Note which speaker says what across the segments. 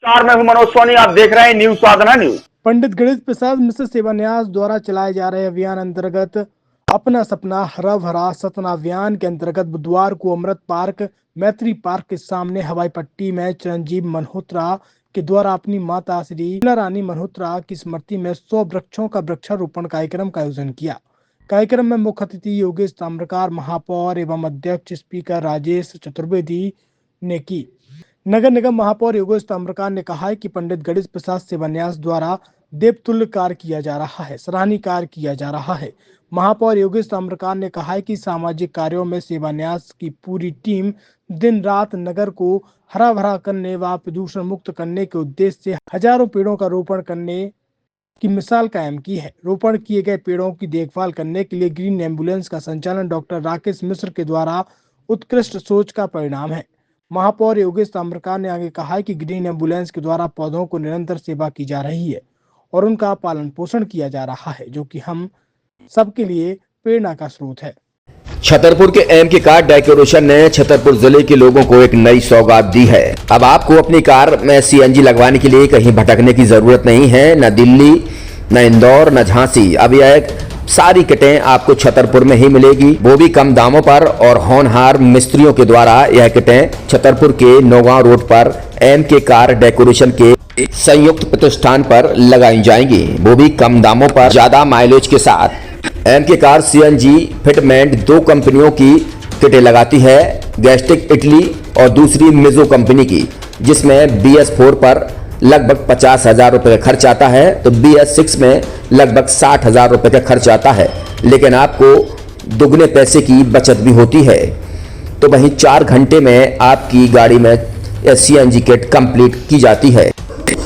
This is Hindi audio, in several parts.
Speaker 1: नमस्कार, मैं हूं मनोज सोनी। आप देख रहे हैं न्यूज साधना न्यूज।
Speaker 2: पंडित गणेश प्रसाद मिश्र सेवा न्यास द्वारा चलाए जा रहे अभियान अंतर्गत अपना सपना हरा भरा सतना अभियान के अंतर्गत बुधवार को अमृत पार्क मैत्री पार्क के सामने हवाई पट्टी में चिरंजीव मल्होत्रा के द्वारा अपनी माता श्री शीला रानी मल्होत्रा की स्मृति में 100 वृक्षों का वृक्षारोपण कार्यक्रम का आयोजन किया। कार्यक्रम में मुख्य अतिथि योगेश ताम्रकार, महापौर एवं अध्यक्ष स्पीकर राजेश चतुर्वेदी ने की। नगर निगम महापौर योगेश ताम्रकार ने कहा है कि पंडित गणेश प्रसाद सेवा न्यास द्वारा देवतुल्य कार्य किया जा रहा है, सराहनीय कार्य किया जा रहा है। महापौर योगेश ताम्रकार ने कहा है कि सामाजिक कार्यों में सेवा न्यास की पूरी टीम दिन रात नगर को हरा भरा करने व प्रदूषण मुक्त करने के उद्देश्य से हजारों पेड़ों का रोपण करने की मिसाल कायम की है। रोपण किए गए पेड़ों की देखभाल करने के लिए ग्रीन एम्बुलेंस का संचालन डॉक्टर राकेश मिश्र के द्वारा उत्कृष्ट सोच का परिणाम है। महापौर योगेश ताम्रकार ने आगे कहा कि ग्रीन एम्बुलेंस के द्वारा पौधों को निरंतर सेवा की जा रही है और उनका पालन पोषण किया जा रहा है, जो कि हम सबके लिए प्रेरणा का स्रोत है।
Speaker 3: छतरपुर के एमके कार डेकोरेशन ने छतरपुर जिले के लोगों को एक नई सौगात दी है। अब आपको अपनी कार में सीएनजी लगवाने के लिए कहीं भटकने की जरूरत नहीं है, न दिल्ली, न इंदौर, न झांसी। अब यह सारी किटें आपको छतरपुर में ही मिलेगी, वो भी कम दामों पर। और होनहार मिस्त्रियों के द्वारा यह किटें छतरपुर के नौगांव रोड पर एमके कार डेकोरेशन के संयुक्त प्रतिष्ठान पर लगाई जाएंगी, वो भी कम दामों पर, ज्यादा माइलेज के साथ। एमके कार सीएनजी फिटमेंट 2 कंपनियों की किटें लगाती है, गैस्ट्रिक इटली और दूसरी मिजो कंपनी की, जिसमें BS4 पर लगभग 50,000 रुपए का खर्च आता है, तो BS6 में लगभग 60,000 रुपए का खर्च आता है, लेकिन आपको दुगने पैसे की बचत भी होती है। तो वहीं 4 घंटे में आपकी गाड़ी में सीएनजी किट कंप्लीट की जाती है।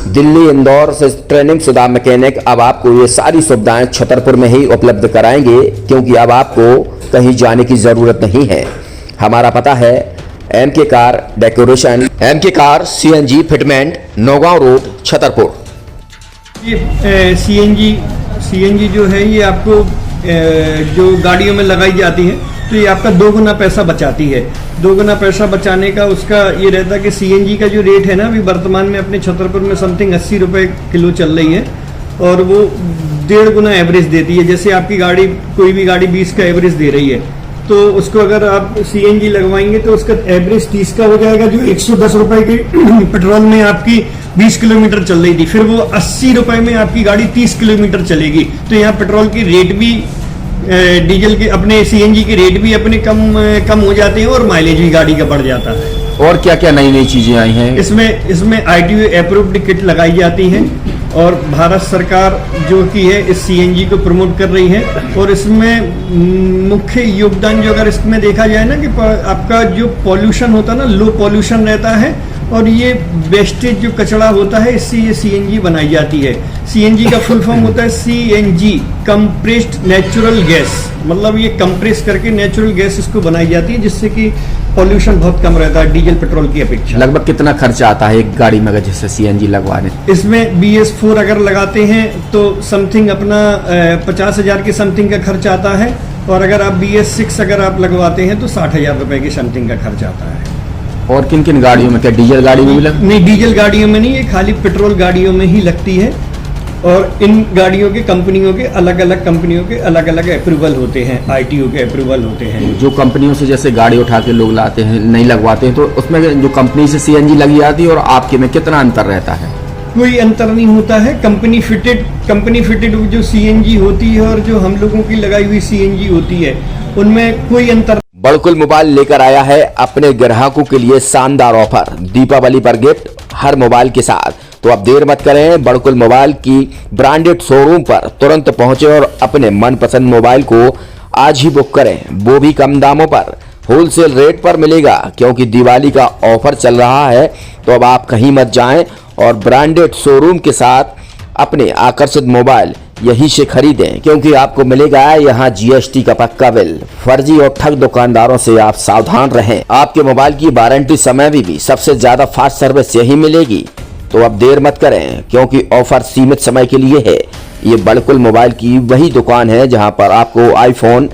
Speaker 3: दिल्ली, इंदौर से ट्रेनिंग शुदा मैकेनिक अब आपको ये सारी सुविधाएं छतरपुर में ही उपलब्ध कराएंगे, क्योंकि अब आपको कहीं जाने की जरूरत नहीं है। हमारा पता है MK car decoration, MK car CNG fitment, Naugaon road, Chhatarpur.
Speaker 4: ये सीएनजी जो है ये आपको जो गाड़ियों में लगाई जाती है, तो ये आपका 2 गुना पैसा बचाती है। 2 गुना पैसा बचाने का उसका ये रहता है कि सीएनजी का जो रेट है ना, अभी वर्तमान में अपने छतरपुर में समथिंग 80 रुपये किलो चल रही है, और वो 1.5 गुना एवरेज देती है। जैसे आपकी गाड़ी, कोई भी गाड़ी 20 का एवरेज दे रही है, तो उसको अगर आप सीएनजी लगवाएंगे तो उसका एवरेज 30 का हो जाएगा, जो 110 रुपए के पेट्रोल में आपकी 20 किलोमीटर चल रही थी, फिर वो 80 रुपए में आपकी गाड़ी 30 किलोमीटर चलेगी। तो यहाँ पेट्रोल की रेट भी, डीजल के, अपने सीएनजी के रेट भी अपने कम हो जाते हैं और माइलेज भी गाड़ी का बढ़ जाता है।
Speaker 3: और क्या क्या नई नई चीजें आई हैं
Speaker 4: इसमें ITO अप्रूव्ड किट लगाई जाती है, और भारत सरकार जो की है इस सीएनजी को प्रमोट कर रही है। और इसमें मुख्य योगदान जो अगर इसमें देखा जाए ना, कि आपका जो पॉल्यूशन होता है ना, लो पॉल्यूशन रहता है, और ये वेस्टेज जो कचरा होता है, इससे ये सीएनजी बनाई जाती है। सीएनजी का फुल फॉर्म होता है CNG, कंप्रेस्ड नेचुरल गैस, मतलब ये कंप्रेस करके नेचुरल गैस इसको बनाई जाती है, जिससे कि पॉल्यूशन बहुत कम रहता है डीजल पेट्रोल की अपेक्षा।
Speaker 3: लगभग कितना खर्चा आता है एक गाड़ी में अगर जैसे सीएनजी लगवाने?
Speaker 4: इसमें BS4 अगर लगाते हैं तो समथिंग अपना 50,000 के समथिंग का खर्च आता है, और अगर आप BS6 अगर आप लगवाते हैं तो 60,000 रुपए की समथिंग का खर्च आता है।
Speaker 3: और किन किन गाड़ियों में, क्या डीजल गाड़ियों में भी
Speaker 4: नहीं, डीजल गाड़ियों में नहीं, ये खाली पेट्रोल गाड़ियों में ही लगती है। और इन गाड़ियों के कंपनियों के अलग अलग कंपनियों के अलग अलग अप्रूवल होते हैं, ITO के अप्रूवल होते हैं।
Speaker 3: जो कंपनियों से जैसे गाड़ी उठा के लोग लाते हैं, नहीं लगवाते हैं, तो उसमें जो कंपनी से सीएनजी लगी जाती है और आपके में कितना अंतर रहता है?
Speaker 4: कोई अंतर नहीं होता है। कंपनी फिटेड जो सीएनजी होती है और जो हम लोगों की लगाई हुई सीएनजी होती है, उनमें कोई अंतर।
Speaker 3: बड़कुल मोबाइल लेकर आया है अपने ग्राहकों के लिए शानदार ऑफर, दीपावली पर गिफ्ट हर मोबाइल के साथ। तो अब देर मत करें, बड़कुल मोबाइल की ब्रांडेड शोरूम पर तुरंत पहुंचे और अपने मनपसंद मोबाइल को आज ही बुक करें, वो भी कम दामों पर, होलसेल रेट पर मिलेगा, क्योंकि दिवाली का ऑफर चल रहा है। तो अब आप कहीं मत जाएं और ब्रांडेड शोरूम के साथ अपने आकर्षित मोबाइल यहीं से खरीदें, क्योंकि आपको मिलेगा यहाँ GST का पक्का बिल। फर्जी और ठग दुकानदारों से आप सावधान रहें। आपके मोबाइल की वारंटी समय में भी सबसे ज्यादा फास्ट सर्विस यही मिलेगी। तो अब देर मत करें, क्योंकि ऑफर सीमित समय के लिए है। ये बड़कुल मोबाइल की वही दुकान है जहां पर आपको iPhone,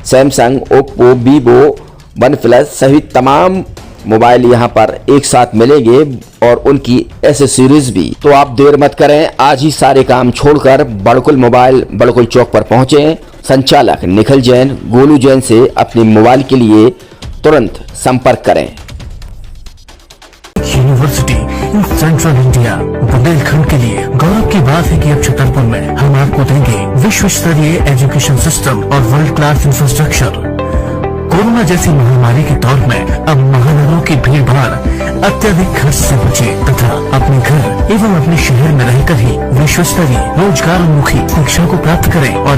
Speaker 3: Samsung, Oppo, Vivo, OnePlus सहित तमाम मोबाइल यहाँ पर एक साथ मिलेंगे और उनकी एसेसरीज भी। तो आप देर मत करें, आज ही सारे काम छोड़कर बड़कुल मोबाइल बड़कुल चौक पर पहुंचे। संचालक निखिल जैन, गोलू जैन से अपने मोबाइल के लिए तुरंत संपर्क करें।
Speaker 5: University in central India Bundelkhand के लिए गौरव की बात है कि अब छतरपुर में हम आपको देंगे विश्व स्तरीय एजुकेशन सिस्टम और वर्ल्ड क्लास इंफ्रास्ट्रक्चर। कोरोना जैसी महामारी के दौर में अब महानगरों की भीड़ भाड़ अत्यधिक खर्च से बचे तथा अपने घर एवं अपने शहर में रहकर ही विश्व स्तरीय रोजगार उन्मुखी शिक्षा को प्राप्त करें और